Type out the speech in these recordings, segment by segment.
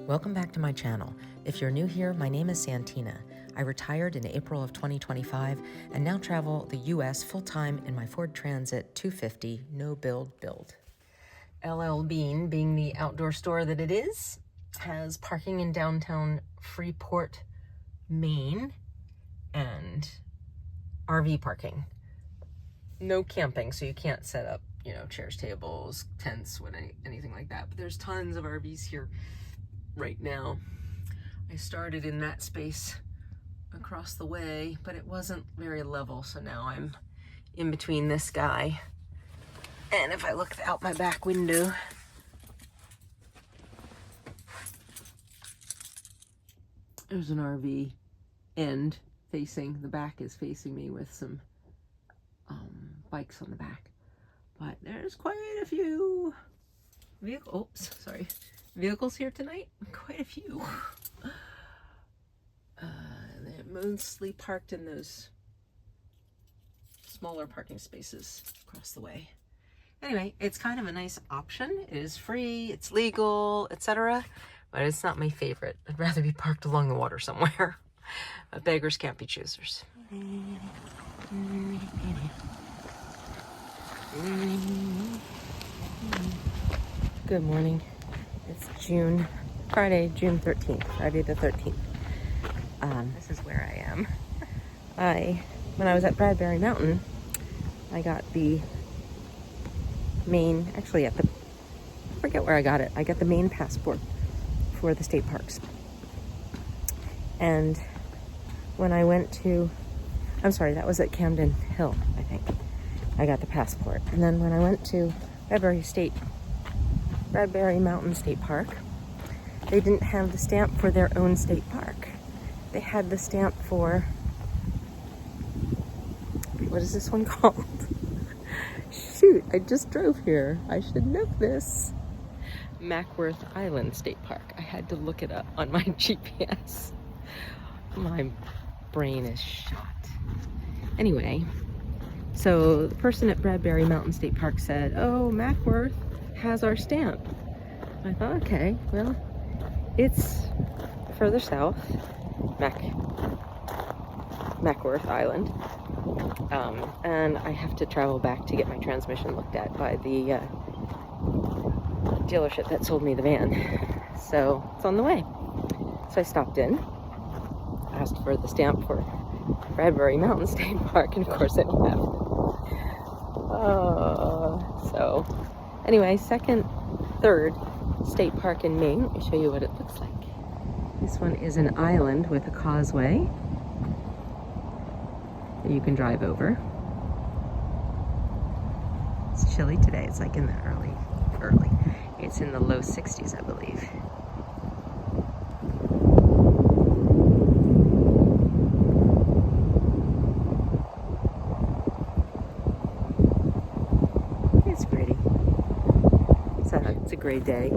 Welcome back to my channel. If you're new here, my name is Santina. I retired in April of 2025 and now travel the US full-time in my Ford Transit 250 no-build. LL Bean, being the outdoor store that it is, has parking in downtown Freeport, Maine, and RV parking. No camping, so you can't set up, chairs, tables, tents, anything like that. But there's tons of RVs here right now. I started in that space across the way, but it wasn't very level, so now I'm in between this guy. And if I look out my back window, there's an RV end facing, the back is facing me with some bikes on the back. But there's quite a few vehicles here tonight. Quite a few. They're mostly parked in those smaller parking spaces across the way. Anyway, it's kind of a nice option. It is free, it's legal, etc. But it's not my favorite. I'd rather be parked along the water somewhere. But beggars can't be choosers. Good morning. It's Friday, June 13th, Friday the 13th. This is where I am. When I was at Bradbury Mountain, I got the Maine, I forget where I got it. I got the Maine passport for the state parks. And when I went to, that was at Camden Hill, I think. I got the passport. And then when I went to Bradbury Mountain State Park, they didn't have the stamp for their own state park. They had the stamp for, what is this one called? Shoot, I just drove here. I should know this. Mackworth Island State Park. I had to look it up on my GPS. My brain is shot. Anyway, so the person at Bradbury Mountain State Park said, "Oh, Mackworth has our stamp." I thought, okay, well, it's further south, Mackworth Island, and I have to travel back to get my transmission looked at by the dealership that sold me the van. So it's on the way. So I stopped in, asked for the stamp for Bradbury Mountain State Park, and of course I don't have it. So anyway, third state park in Maine. Let me show you what it looks like. This one is an island with a causeway that you can drive over. It's chilly today. It's like in the early. It's in the low 60s, I believe. It's pretty. It's a gray day,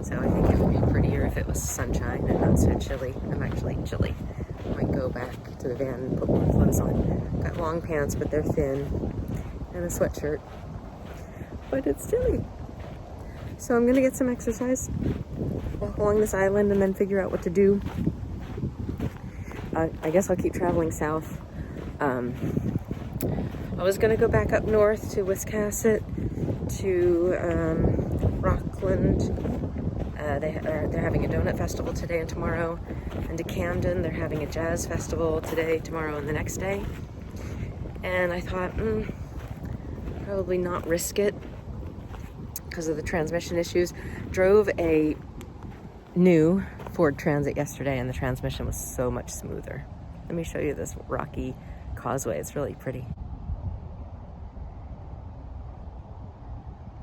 so I think it would be prettier if it was sunshine and not so chilly. I'm actually chilly. I might go back to the van and put more clothes on. Got long pants, but they're thin, and a sweatshirt. But it's chilly. So I'm gonna get some exercise, walk along this island, and then figure out what to do. I guess I'll keep traveling south. I was gonna go back up north to Wiscasset, to Rockland. They're having a donut festival today and tomorrow, and to Camden. They're having a jazz festival today, tomorrow, and the next day. And I thought, probably not risk it because of the transmission issues. Drove a new Ford Transit yesterday, and the transmission was so much smoother. Let me show you this rocky causeway. It's really pretty.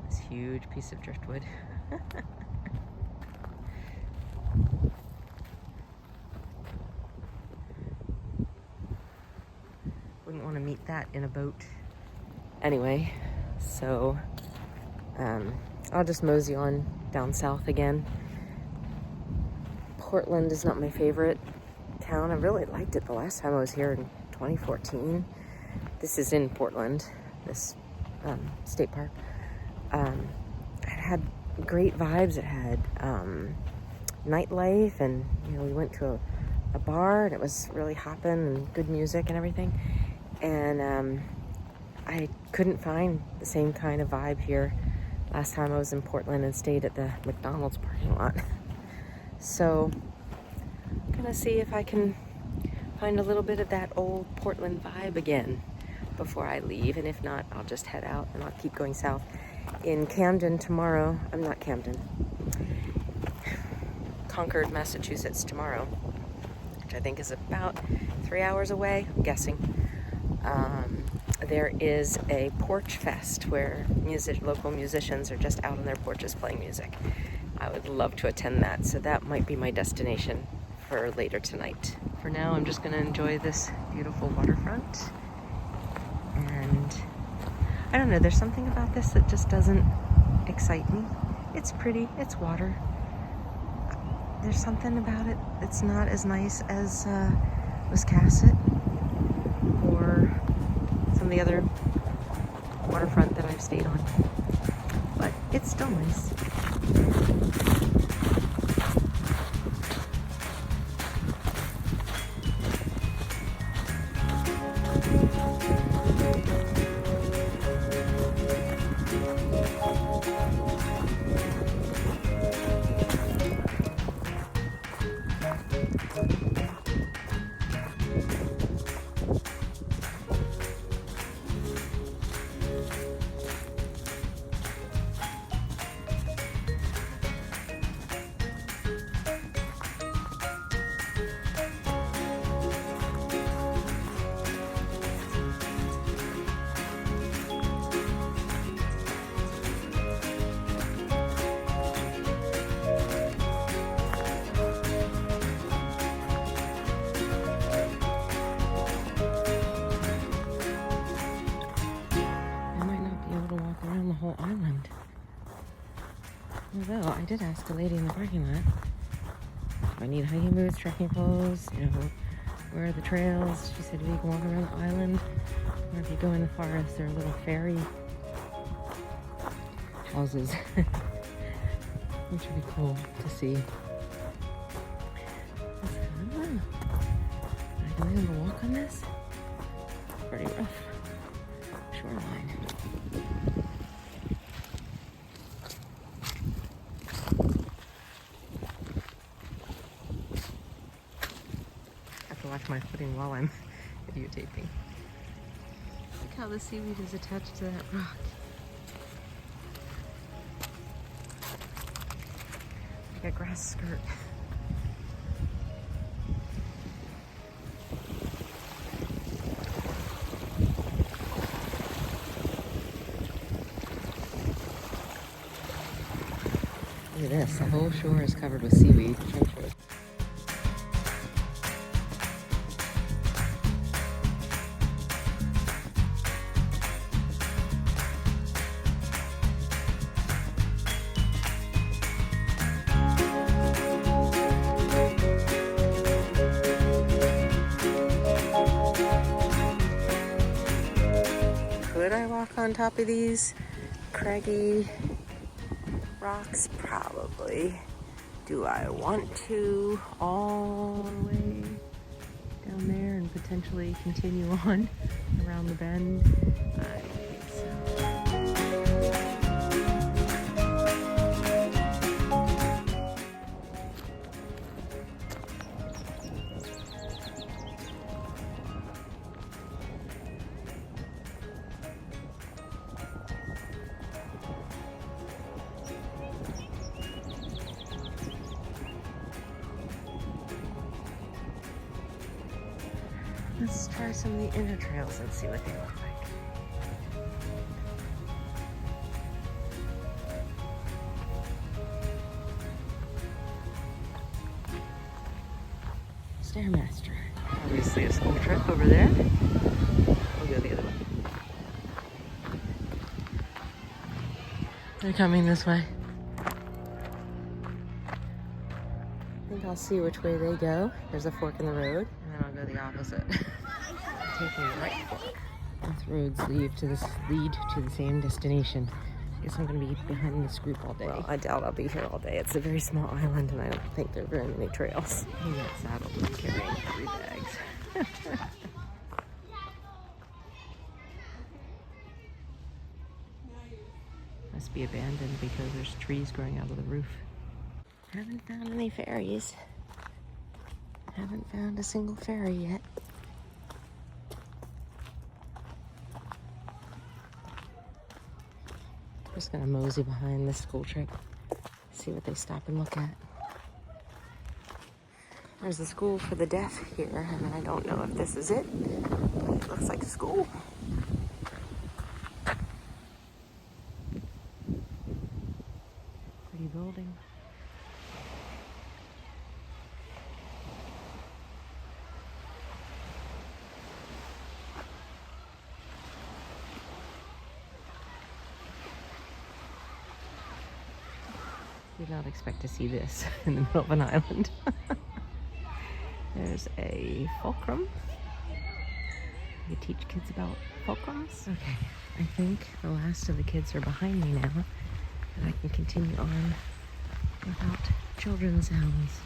This huge piece of driftwood. Wouldn't want to meet that in a boat. Anyway, so I'll just mosey on down south again. Portland is not my favorite town. I really liked it the last time I was here in 2014. This is in Portland, this state park. It had great vibes. It had nightlife, and we went to a bar, and it was really hopping and good music and everything. And I couldn't find the same kind of vibe here last time I was in Portland and stayed at the McDonald's parking lot. So I'm gonna see if I can find a little bit of that old Portland vibe again before I leave, and if not, I'll just head out and I'll keep going south. In Camden tomorrow, I'm not Camden, Concord, Massachusetts tomorrow, which I think is about 3 hours away, I'm guessing. There is a porch fest where local musicians are just out on their porches playing music. I would love to attend that, so that might be my destination for later tonight. For now, I'm just going to enjoy this beautiful waterfront. And I don't know, there's something about this that just doesn't excite me. It's pretty, it's water. There's something about it that's not as nice as Wiscasset or some of the other waterfront that I've stayed on. But it's still nice. Island. Although I did ask a lady in the parking lot if I need hiking boots, trekking clothes, where are the trails. She said we can walk around the island, or if you go in the forest, there are little fairy houses, which would be cool to see. I don't know. Am I going to walk on this? It's pretty rough shoreline. Watch my footing while I'm videotaping. Look how the seaweed is attached to that rock. Like a grass skirt. Look at this, the whole shore is covered with seaweed. Could I walk on top of these craggy rocks? Probably. Do I want to all the way down there and potentially continue on around the bend? I don't think so. Let's try some of the inner trails and see what they look like. Stairmaster. Obviously a school trip over there. We'll go the other way. They're coming this way. I think I'll see which way they go. There's a fork in the road, and then I'll go the opposite. Taking the right fork. Both roads lead to the same destination, Guess I'm gonna be behind this group all day. Well, I doubt I'll be here all day. It's a very small island, and I don't think there are very many trails. He got saddled with carrying 3 bags. Must be abandoned because there's trees growing out of the roof. Haven't found any ferries. Haven't found a single ferry yet. Just gonna mosey behind this school trip, see what they stop and look at. There's the school for the deaf here, and I don't know if this is it, but it looks like a school. Pretty building. Did not expect to see this in the middle of an island. There's a fulcrum. You teach kids about fulcrums. Okay, I think the last of the kids are behind me now, and I can continue on without children's sounds.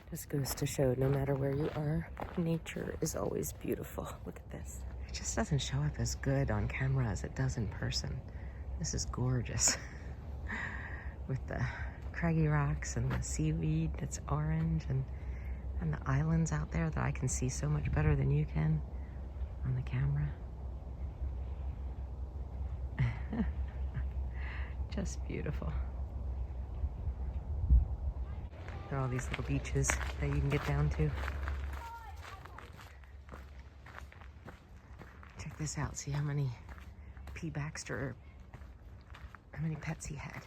Just goes to show, no matter where you are, nature is always beautiful. Look at this. It just doesn't show up as good on camera as it does in person. This is gorgeous. With the craggy rocks and the seaweed that's orange and the islands out there that I can see so much better than you can on the camera. Just beautiful. There are all these little beaches that you can get down to. Check this out. See how many how many pets he had.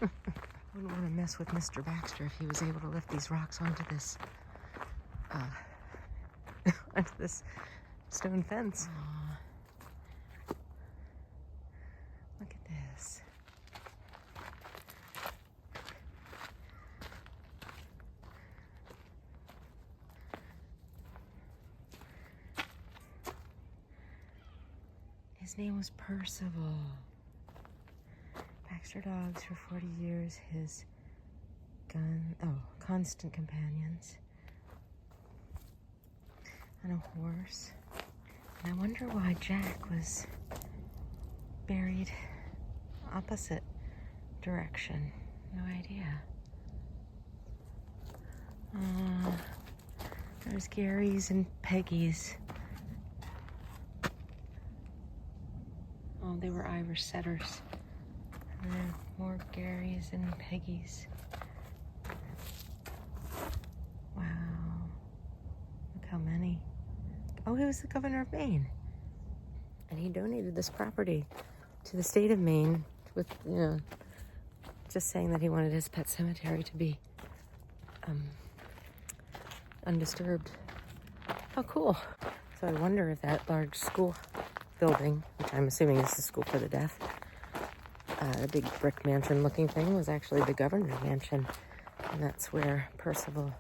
Wouldn't want to mess with Mr. Baxter if he was able to lift these rocks onto this onto this stone fence. Aww. Look at this. His name was Percival. Baxter dogs for 40 years, his constant companions. and a horse. And I wonder why Jack was buried opposite direction. No idea. There's Gary's and Peggy's. Oh, they were Irish setters. And then more Gary's and Peggy's. Wow. Look how many. Oh, he was the governor of Maine. And he donated this property to the state of Maine with, just saying that he wanted his pet cemetery to be undisturbed. How cool. So I wonder if that large school building, which I'm assuming is the school for the deaf, a big brick mansion looking thing, was actually the governor's mansion. And that's where Percival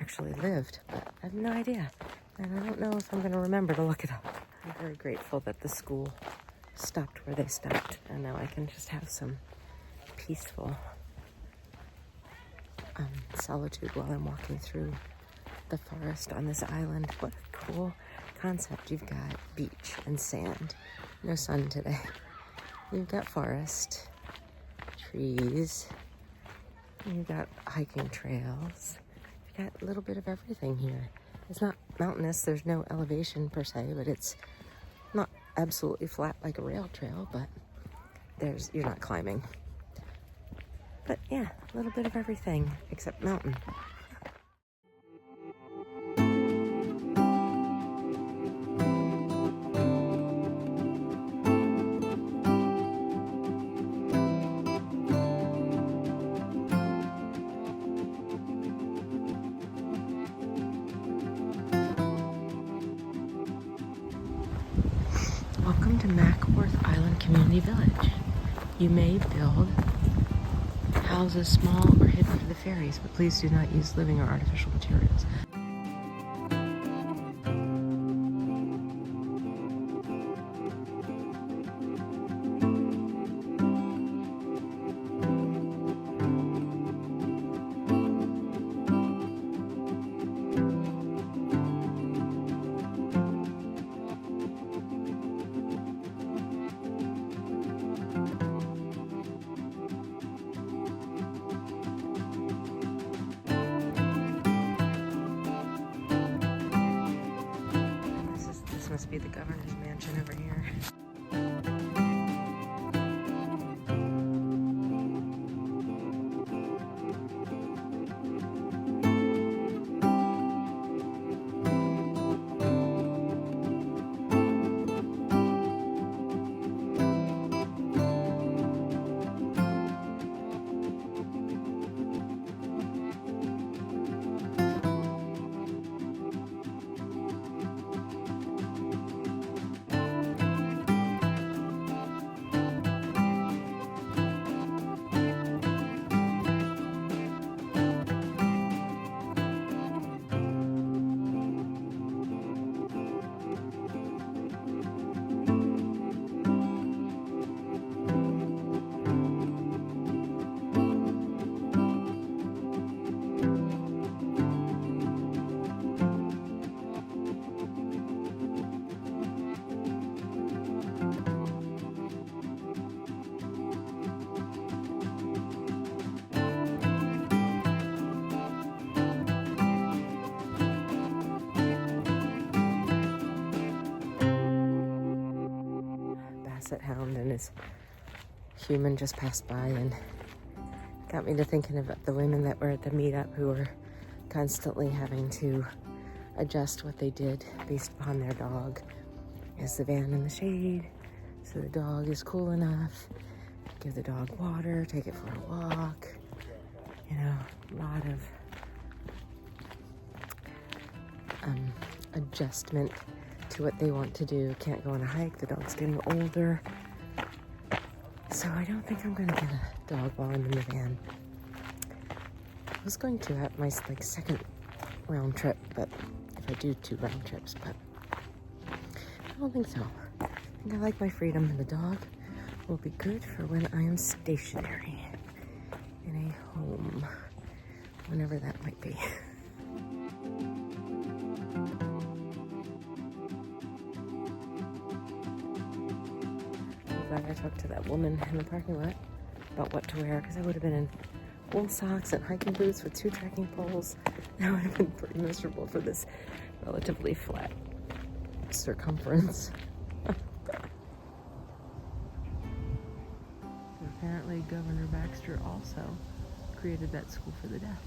actually lived. But I have no idea. And I don't know if I'm going to remember to look it up. I'm very grateful that the school stopped where they stopped. And now I can just have some peaceful solitude while I'm walking through the forest on this island. What a cool concept. You've got beach and sand. No sun today. You've got forest, trees. You've got hiking trails. You've got a little bit of everything here. It's not mountainous. There's no elevation per se, but it's not absolutely flat like a rail trail, but you're not climbing. But yeah, a little bit of everything except mountain. Welcome to Mackworth Island Community Village. You may build houses small or hidden for the fairies, but please do not use living or artificial materials. This must be the governor's mansion over here. Basset hound and his human just passed by and got me to thinking about the women that were at the meetup who were constantly having to adjust what they did based upon their dog. Is the van in the shade so the dog is cool enough? Give the dog water, take it for a walk. A lot of adjustment to what they want to do. Can't go on a hike, the dog's getting older. So I don't think I'm gonna get a dog while I'm in the van. I was going to at my second round trip, but if I do 2 round trips, but I don't think so. I think I like my freedom, and the dog will be good for when I am stationary in a home, whenever that might be. glad I talked to that woman in the parking lot about what to wear, because I would have been in wool socks and hiking boots with 2 trekking poles. That would have been pretty miserable for this relatively flat circumference. Apparently Governor Baxter also created that school for the deaf.